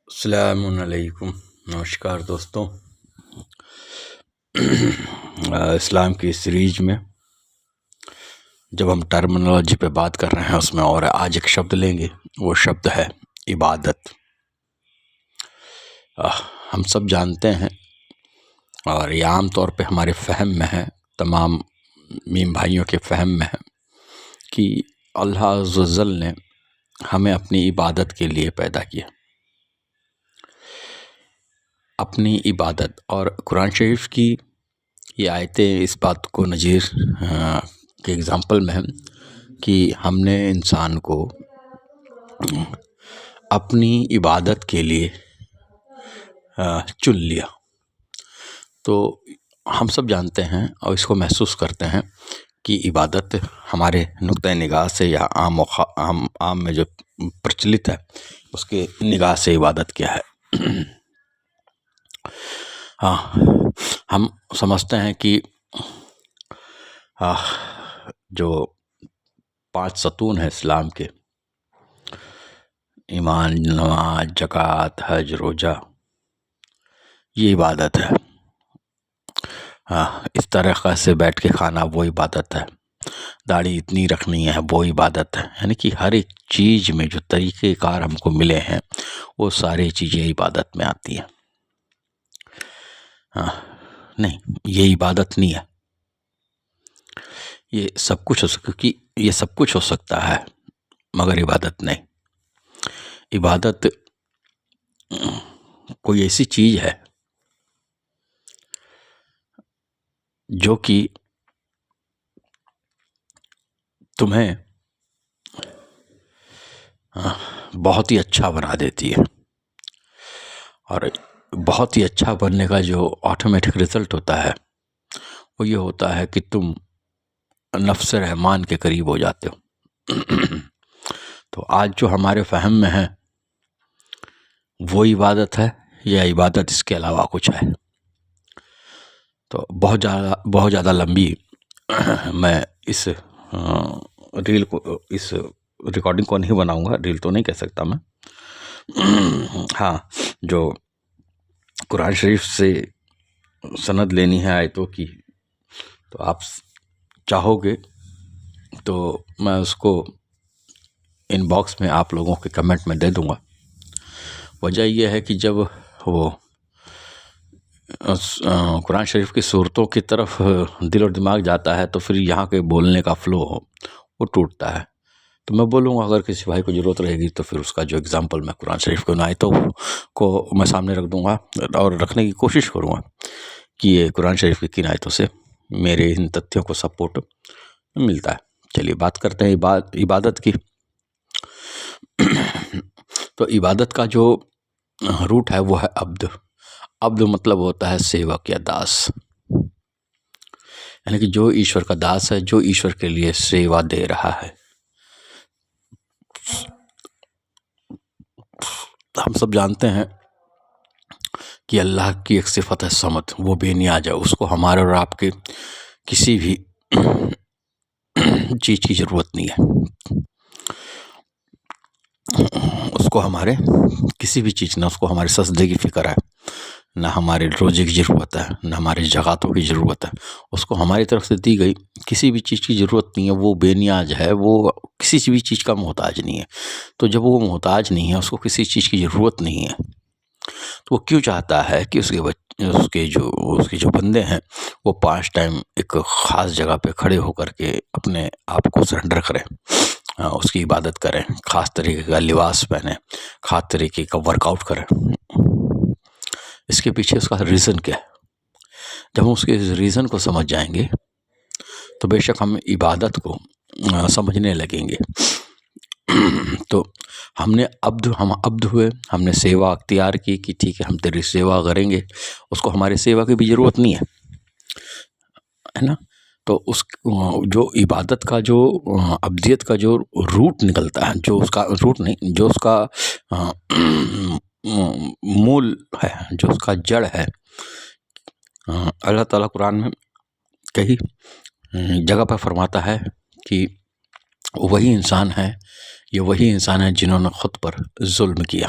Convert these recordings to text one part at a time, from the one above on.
السلام علیکم، نمسکار دوستوں۔ اسلام کی سیریز میں جب ہم ٹرمنالوجی پہ بات کر رہے ہیں اس میں اور آج ایک شبد لیں گے، وہ شبد ہے عبادت۔ ہم سب جانتے ہیں اور یہ عام طور پہ ہمارے فہم میں ہے، تمام میم بھائیوں کے فہم میں ہے کہ اللہ عز و جل نے ہمیں اپنی عبادت کے لیے پیدا کیا، اپنی عبادت۔ اور قرآن شریف کی یہ آیتیں اس بات کو نظیر کے اگزامپل میں ہیں کہ ہم نے انسان کو اپنی عبادت کے لیے چن لیا۔ تو ہم سب جانتے ہیں اور اس کو محسوس کرتے ہیں کہ عبادت ہمارے نقطۂ نگاہ سے یا عام میں جو پرچلت ہے اس کے نگاہ سے عبادت کیا ہے۔ ہم سمجھتے ہیں کہ جو 5 ستون ہیں اسلام کے، ایمان، نماز، زکوٰۃ، حج، روزہ، یہ عبادت ہے۔ اس طریقے سے بیٹھ کے کھانا وہ عبادت ہے، داڑھی اتنی رکھنی ہے وہ عبادت ہے، یعنی کہ ہر ایک چیز میں جو طریقہ کار ہم کو ملے ہیں وہ ساری چیزیں عبادت میں آتی ہیں۔ نہیں، یہ عبادت نہیں ہے۔ یہ سب کچھ ہو سکتا ہے مگر عبادت نہیں۔ عبادت کوئی ایسی چیز ہے جو کہ تمہیں بہت ہی اچھا بنا دیتی ہے، اور بہت ہی اچھا بننے کا جو آٹومیٹک رزلٹ ہوتا ہے وہ یہ ہوتا ہے کہ تم نفس رحمان کے قریب ہو جاتے ہو۔ تو آج جو ہمارے فہم میں ہے وہ عبادت ہے یا عبادت اس کے علاوہ کچھ ہے؟ تو بہت زیادہ لمبی میں اس ریکارڈنگ کو نہیں بناؤں گا، ریل تو نہیں کہہ سکتا میں۔ جو قرآن شریف سے سند لینی ہے آیتوں کی، تو آپ چاہو گے تو میں اس کو ان باکس میں آپ لوگوں کے کمنٹ میں دے دوں گا۔ وجہ یہ ہے کہ جب وہ قرآن شریف کی صورتوں کی طرف دل اور دماغ جاتا ہے تو پھر یہاں کے بولنے کا فلو وہ ٹوٹتا ہے۔ تو میں بولوں گا اگر کسی بھائی کو ضرورت رہے گی تو پھر اس کا جو اگزامپل میں قرآن شریف کو آیتوں کو میں سامنے رکھ دوں گا اور رکھنے کی کوشش کروں گا کہ یہ قرآن شریف کی کن آیتوں سے میرے ان تتھیوں کو سپورٹ ملتا ہے۔ چلیے بات کرتے ہیں عبادت کی۔ تو عبادت کا جو روٹ ہے وہ ہے عبد۔ عبد مطلب ہوتا ہے سیوک یا داس، یعنی کہ جو ایشور کا داس ہے، جو ایشور کے لیے سیوا دے رہا ہے۔ ہم سب جانتے ہیں کہ اللہ کی ایک صفت ہے صمد، وہ بے نیاز ہے، اس کو ہمارے اور آپ کے کسی بھی چیز کی ضرورت نہیں ہے۔ اس کو ہمارے کسی بھی چیز، نہ اس کو ہمارے سجدے کی فکر ہے، نہ ہمارے روزے کی ضرورت ہے، نہ ہمارے زکوٰۃوں کی ضرورت ہے۔ اس کو ہماری طرف سے دی گئی کسی بھی چیز کی ضرورت نہیں ہے، وہ بے نیاز ہے، وہ کسی بھی چیز کا محتاج نہیں ہے۔ تو جب وہ محتاج نہیں ہے، اس کو کسی چیز کی ضرورت نہیں ہے، تو وہ کیوں چاہتا ہے کہ اس کے جو بندے ہیں وہ 5 ٹائم ایک خاص جگہ پہ کھڑے ہو کر کے اپنے آپ کو سرنڈر کریں، اس کی عبادت کریں، خاص طریقے کا لباس پہنیں، خاص طریقے کا ورک آؤٹ کریں؟ اس کے پیچھے اس کا ریزن کیا ہے؟ جب ہم اس کے ریزن کو سمجھ جائیں گے تو بے شک ہم عبادت کو سمجھنے لگیں گے۔ تو ہم عبد ہوئے، ہم نے سیوا اختیار کی کہ ٹھیک ہے ہم تیری سیوا کریں گے، اس کو ہماری سیوا کی بھی ضرورت نہیں ہے نا۔ تو اس جو عبادت کا جو عبدیت کا جو روٹ نکلتا ہے، جو اس کا روٹ نہیں، جو اس کا مول ہے، جو اس کا جڑ ہے، اللہ تعالیٰ قرآن میں کئی جگہ پر فرماتا ہے کہ وہی انسان ہے، یہ وہی انسان ہے جنہوں نے خود پر ظلم کیا۔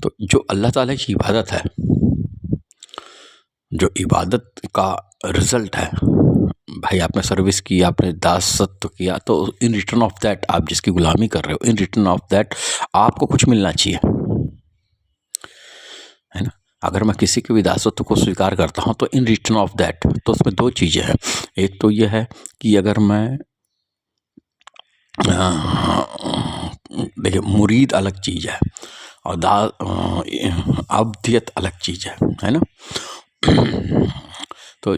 تو جو اللہ تعالیٰ کی عبادت ہے، جو عبادت کا رزلٹ ہے، بھائی آپ نے سروس کی، آپ نے داست کیا، تو ان ریٹرن آف دیٹ آپ جس کی غلامی کر رہے ہو، ان ریٹرن آف دیٹ آپ کو کچھ ملنا چاہیے، ہے نا. اگر میں کسی کی بھی داست کو سویکار کرتا ہوں تو ان ریٹرن آف دیٹ، تو اس میں دو چیزیں ہیں. ایک تو یہ ہے کہ اگر میں دیکھیں مرید الگ چیز ہے اور عبدیت الگ چیز ہے نا. تو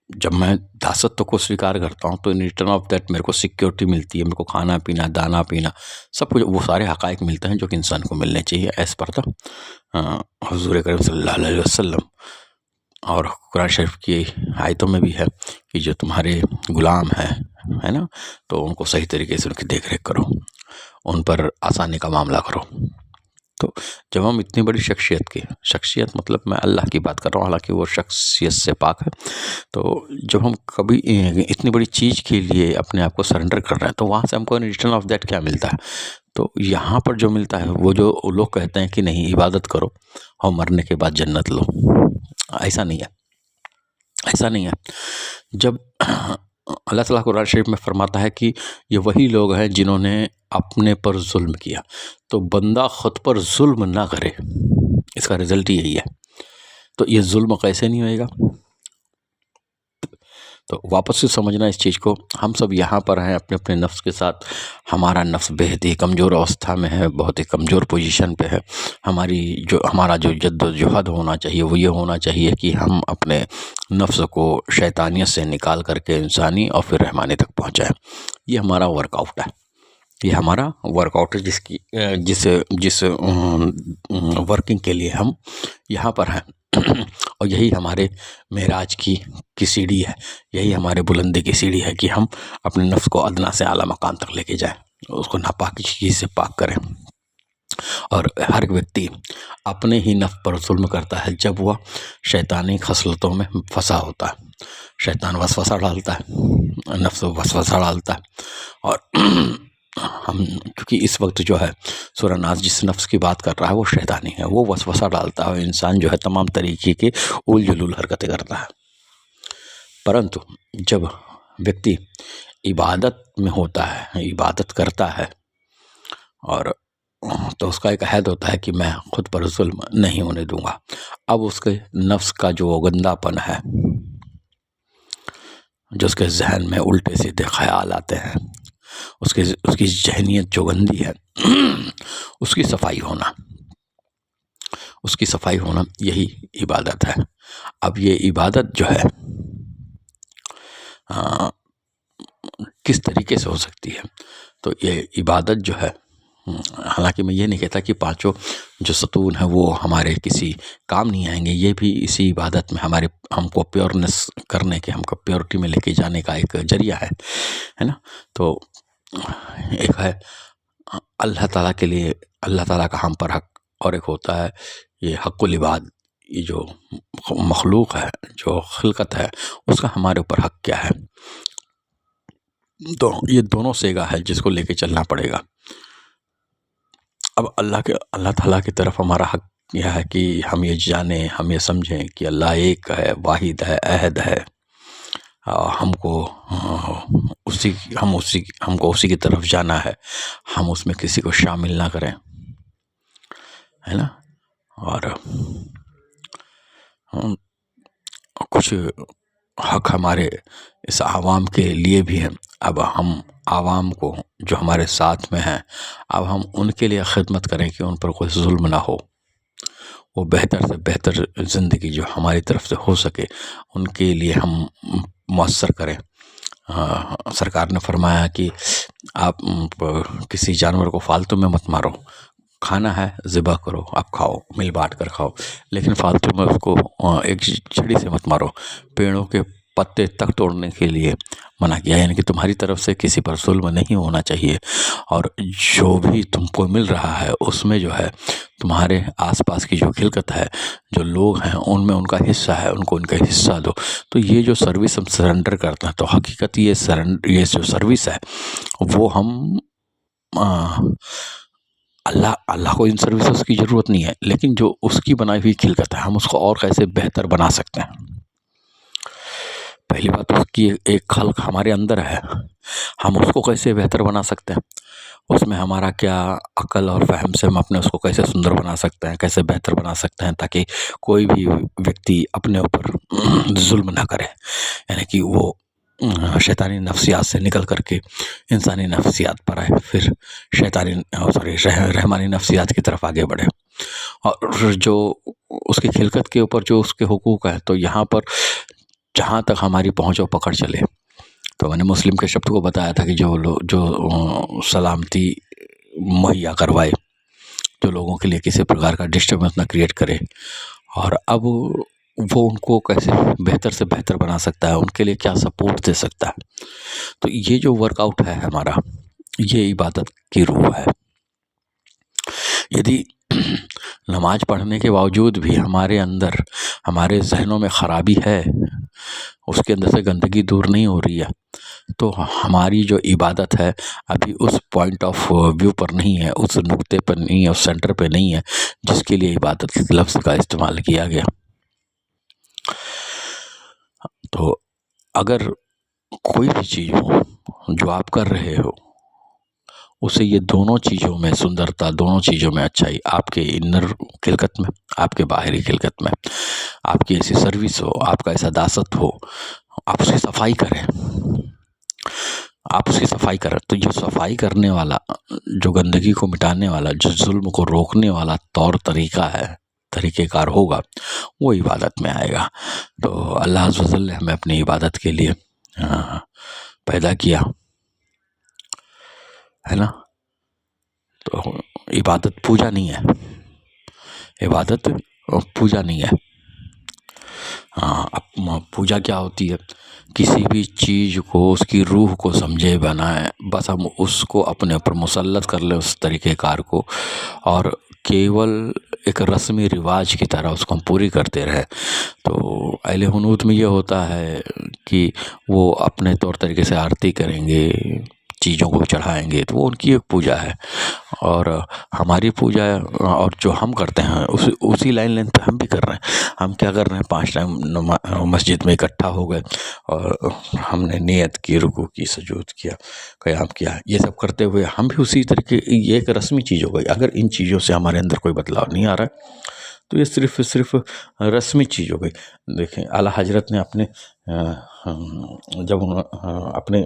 جب میں داست کو سویکار کرتا ہوں تو ان ریٹرن آف دیٹ میرے کو سیکیورٹی ملتی ہے، میرے کو کھانا پینا، دانا پینا، سب کچھ وہ سارے حقائق ملتے ہیں جو کہ انسان کو ملنے چاہیے ایز پر حضور کریم صلی اللہ علیہ وسلم. اور قرآن شریف کی آیتوں میں بھی ہے کہ جو تمہارے غلام ہیں، ہے نا، تو ان کو صحیح طریقے سے ان کی دیکھ ریکھ کرو، ان پر آسانی کا معاملہ کرو. تو جب ہم اتنی بڑی شخصیت مطلب میں اللہ کی بات کر رہا ہوں، حالانکہ وہ شخصیت سے پاک ہے، تو جب ہم کبھی اتنی بڑی چیز کے لیے اپنے آپ کو سرنڈر کر رہے ہیں تو وہاں سے ہم کو ریٹرن آف دیٹ کیا ملتا ہے؟ تو یہاں پر جو ملتا ہے وہ جو لوگ کہتے ہیں کہ نہیں عبادت کرو اور مرنے کے بعد جنت لو، ایسا نہیں ہے. جب اللہ تعالیٰ قرآن شریف میں فرماتا ہے کہ یہ وہی لوگ ہیں جنہوں نے اپنے پر ظلم کیا، تو بندہ خود پر ظلم نہ کرے، اس کا رزلٹ یہی ہے. تو یہ ظلم کیسے نہیں ہوئے گا؟ تو واپس سے سمجھنا اس چیز کو. ہم سب یہاں پر ہیں اپنے اپنے نفس کے ساتھ. ہمارا نفس بہت ہی کمزور اوستھا میں ہے، بہت ہی کمزور پوزیشن پہ ہے. ہمارا جو جد و جہد ہونا چاہیے وہ یہ ہونا چاہیے کہ ہم اپنے نفس کو شیطانیت سے نکال کر کے انسانی اور پھر رحمانی تک پہنچائیں. یہ ہمارا ورک آؤٹ ہے، یہ ہمارا ورک آؤٹ ہے جس ورکنگ کے لیے ہم یہاں پر ہیں. اور یہی ہمارے معراج کی سیڑھی ہے، یہی ہمارے بلندی کی سیڑھی ہے کہ ہم اپنے نفس کو ادنا سے اعلیٰ مقام تک لے کے جائیں، اس کو ناپاکی چیز سے پاک کریں. اور ہر ایک ویکتی اپنے ہی نفس پر ظلم کرتا ہے جب وہ شیطانی خصلتوں میں پھنسا ہوتا ہے. شیطان وسوسہ ڈالتا ہے، نفس وسوسہ ڈالتا ہے. اور ہم کیونکہ اس وقت جو ہے سورہ ناس جس نفس کی بات کر رہا ہے وہ شیطانی ہے، وہ وسوسہ ڈالتا ہے اور انسان جو ہے تمام طریقے کے اول جلول حرکتیں کرتا ہے. پرنتو جب ویکتی عبادت میں ہوتا ہے، عبادت کرتا ہے، اور تو اس کا ایک عہد ہوتا ہے کہ میں خود پر ظلم نہیں ہونے دوں گا. اب اس کے نفس کا جو گندا پن ہے، جو اس کے ذہن میں الٹے سیدھے خیال آتے ہیں، اس کی ذہنیت جو گندی ہے، اس کی صفائی ہونا یہی عبادت ہے. اب یہ عبادت جو ہے کس طریقے سے ہو سکتی ہے؟ تو یہ عبادت جو ہے، حالانکہ میں یہ نہیں کہتا کہ پانچوں جو ستون ہیں وہ ہمارے کسی کام نہیں آئیں گے، یہ بھی اسی عبادت میں ہم کو پیورنس کرنے کے، ہم کو پیورٹی میں لے کے جانے کا ایک ذریعہ ہے نا. تو ایک ہے اللہ تعالیٰ کے لیے، اللہ تعالیٰ کا ہم پر حق، اور ایک ہوتا ہے یہ حق العباد، یہ جو مخلوق ہے، جو خلقت ہے، اس کا ہمارے اوپر حق کیا ہے. تو یہ دونوں سیگا ہے جس کو لے کے چلنا پڑے گا. اب اللہ تعالیٰ کی طرف ہمارا حق یہ ہے کہ ہم یہ جانیں، ہم یہ سمجھیں کہ اللہ ایک ہے، واحد ہے، احد ہے. ہم کو اسی کی طرف جانا ہے، ہم اس میں کسی کو شامل نہ کریں، ہے نا. اور کچھ حق ہمارے اس عوام کے لیے بھی ہیں. اب ہم عوام کو جو ہمارے ساتھ میں ہیں، اب ہم ان کے لیے خدمت کریں کہ ان پر کوئی ظلم نہ ہو، وہ بہتر سے بہتر زندگی جو ہماری طرف سے ہو سکے ان کے لیے ہم مؤثر کریں. سرکار نے فرمایا کہ آپ کسی جانور کو فالتو میں مت مارو، کھانا ہے ذبح کرو، آپ کھاؤ، مل بانٹ کر کھاؤ، لیکن فالتو میں اس کو ایک چھڑی سے مت مارو. پیڑوں کے پتے تک توڑنے کے لیے منع کیا، یعنی کہ تمہاری طرف سے کسی پر ظلم نہیں ہونا چاہیے. اور جو بھی تم کو مل رہا ہے اس میں جو ہے تمہارے آس پاس کی جو خلقت ہے، جو لوگ ہیں، ان میں ان کا حصہ ہے، ان کو ان کا حصہ دو. تو یہ جو سروس ہم سرنڈر کرتے ہیں، تو حقیقت یہ جو سروس ہے وہ ہم اللہ کو ان سروسز کی ضرورت نہیں ہے، لیکن جو اس کی بنائی ہوئی خلقت ہے ہم اس کو اور کیسے بہتر بنا سکتے ہیں۔ پہلی بات اس کی ایک خلق ہمارے اندر ہے، ہم اس کو کیسے بہتر بنا سکتے ہیں، اس میں ہمارا کیا عقل اور فہم سے ہم اپنے اس کو کیسے سندر بنا سکتے ہیں، کیسے بہتر بنا سکتے ہیں، تاکہ کوئی بھی ویکتی اپنے اوپر ظلم نہ کرے، یعنی کہ وہ شیطانی نفسیات سے نکل کر کے انسانی نفسیات پر آئے، پھر رحمانی نفسیات کی طرف آگے بڑھے، اور جو اس کی خلقت کے اوپر جو اس کے حقوق ہیں، تو یہاں پر جہاں تک ہماری پہنچ و پکڑ چلے، تو میں نے مسلم کے شبد کو بتایا تھا کہ جو سلامتی مہیا کروائے، جو لوگوں کے لیے کسی پرکار کا ڈسٹربنس نہ کریٹ کرے، اور اب وہ ان کو کیسے بہتر سے بہتر بنا سکتا ہے، ان کے لیے کیا سپورٹ دے سکتا ہے۔ تو یہ جو ورک آؤٹ ہے ہمارا، یہ عبادت کی روح ہے۔ یدی نماز پڑھنے کے باوجود بھی ہمارے اندر، ہمارے ذہنوں میں خرابی ہے، اس کے اندر سے گندگی دور نہیں ہو رہی ہے، تو ہماری جو عبادت ہے ابھی اس پوائنٹ آف ویو پر نہیں ہے، اس نقطے پر نہیں ہے، اس سینٹر پہ نہیں ہے جس کے لیے عبادت لفظ کا استعمال کیا گیا۔ تو اگر کوئی بھی چیز ہو جو آپ کر رہے ہو، اسے یہ دونوں چیزوں میں سندرتا، دونوں چیزوں میں اچھائی، آپ کے انر خلقت میں، آپ کے باہری خلقت میں، آپ کی ایسی سروس ہو، آپ کا ایسا داست ہو، آپ اس کی صفائی کریں، آپ اس کی صفائی کریں۔ تو جو صفائی کرنے والا، جو گندگی کو مٹانے والا، جو ظلم کو روکنے والا طور طریقہ ہے، طریقہ کار ہوگا، وہ عبادت میں آئے گا۔ تو اللہ عز و جل نے ہمیں اپنی عبادت کے لیے پیدا کیا ہے نا۔ تو عبادت پوجا نہیں ہے، عبادت پوجا نہیں ہے۔ پوجا کیا ہوتی ہے؟ کسی بھی چیز کو، اس کی روح کو سمجھے بنائیں، بس ہم اس کو اپنے اوپر مسلط کر لیں، اس طریقہ کار کو، اور کیول ایک رسمی رواج کی طرح اس کو ہم پوری کرتے رہیں۔ تو اہل حنوت میں یہ ہوتا ہے کہ وہ اپنے طور طریقے سے آرتی کریں گے، چیزوں کو چڑھائیں گے، تو وہ ان کی ایک پوجا ہے، اور ہماری پوجا اور جو ہم کرتے ہیں اسی لائن پہ ہم بھی کر رہے ہیں۔ ہم کیا کر رہے ہیں؟ 5 ٹائم مسجد میں اکٹھا ہو گئے اور ہم نے نیت کی، رکوع کی، سجود کیا، قیام کیا، یہ سب کرتے ہوئے ہم بھی اسی طریقے، یہ ایک رسمی چیز ہو گئی۔ اگر ان چیزوں سے ہمارے اندر کوئی بدلاؤ نہیں آ رہا ہے تو یہ صرف رسمی چیز ہو گئی۔ دیکھیں اعلیٰ حضرت نے اپنے جب اپنے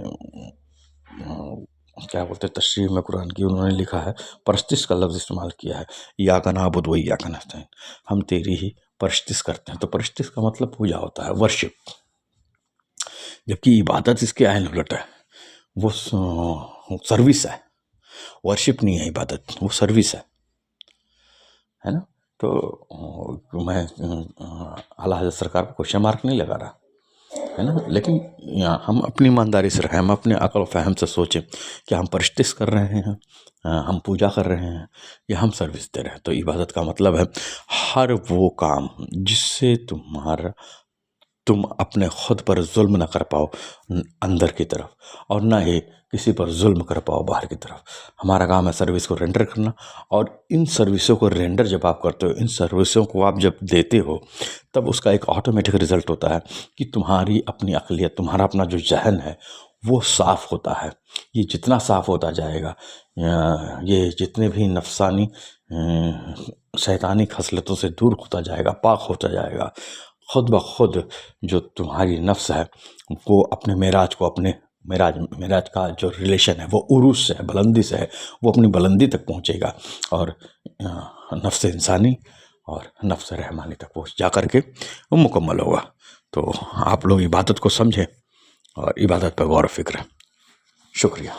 کیا بولتے تشریح میں قرآن کی، انہوں نے لکھا ہے، پرستش کا لفظ استعمال کیا ہے، ایاک نعبد و ایاک نستعین، ہم تیری ہی پرستش کرتے ہیں۔ تو پرستش کا مطلب پوجا ہوتا ہے، ورشپ، جبکہ عبادت اس کے عین الٹ ہے، وہ سروس ہے، ورشپ نہیں ہے عبادت، وہ سروس ہے نا۔ تو میں اعلیٰ حضرت سرکار کو کوشچن مارک نہیں لگا رہا ہے نا، لیکن ہم اپنی ایمانداری سے رہیں، ہم اپنے عقل و فہم سے سوچیں کہ ہم پرستش کر رہے ہیں، ہم پوجا کر رہے ہیں، یا ہم سروس دے رہے ہیں۔ تو عبادت کا مطلب ہے ہر وہ کام جس سے تم اپنے خود پر ظلم نہ کر پاؤ اندر کی طرف، اور نہ ہی کسی پر ظلم کر پاؤ باہر کی طرف۔ ہمارا کام ہے سروس کو رینڈر کرنا، اور ان سروسوں کو رینڈر جب آپ کرتے ہو، ان سروسوں کو آپ جب دیتے ہو، تب اس کا ایک آٹومیٹک رزلٹ ہوتا ہے کہ تمہاری اپنی عقلیت، تمہارا اپنا جو ذہن ہے وہ صاف ہوتا ہے۔ یہ جتنا صاف ہوتا جائے گا، یہ جتنے بھی نفسانی شیطانی خصلتوں سے دور ہوتا جائے گا، پاک ہوتا جائے گا، خود بخود جو تمہاری نفس ہے وہ اپنے معراج کو، اپنے معراج کا جو ریلیشن ہے وہ عروج سے ہے، بلندی سے ہے، وہ اپنی بلندی تک پہنچے گا، اور نفس انسانی اور نفس رحمانی تک پہنچ جا کر کے وہ مکمل ہوگا۔ تو آپ لوگ عبادت کو سمجھیں اور عبادت پر غور و فکر ہے۔ شکریہ۔